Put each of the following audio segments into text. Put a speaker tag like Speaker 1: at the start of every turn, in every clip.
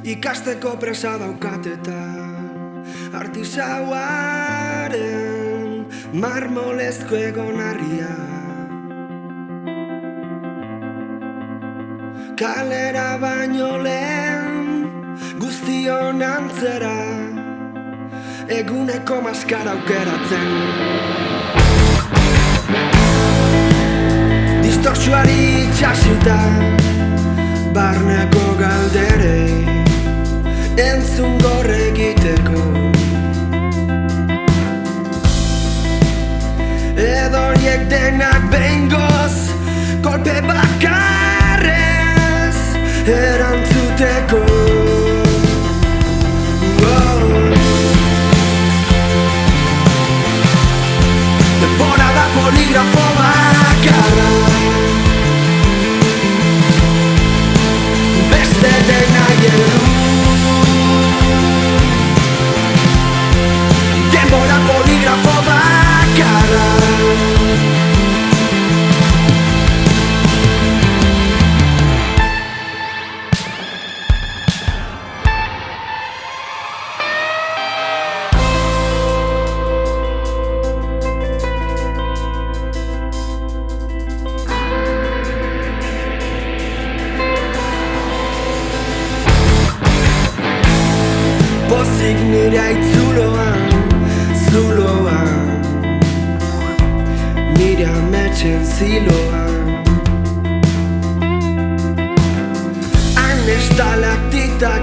Speaker 1: ikasteko presa daukat eta artisauaren marmolezko egonarria. Kalera baino lehen guztion antzera, eguneko maskara aukeratzen. Distortsuari itxasita, barneko galderei entzun gorre egiteko. Edo horiek denak behingoz, kolpe bakarrez erantzuteko. Denbora da poligrafo bakarra, beste dena gero. Denbora poligrafo bakarra, pozik nire aitzuloan, zuloan, nire ametsen ziloan. Han estalaktitak,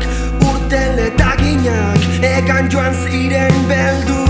Speaker 1: urten letaginak, egan joan ziren beldu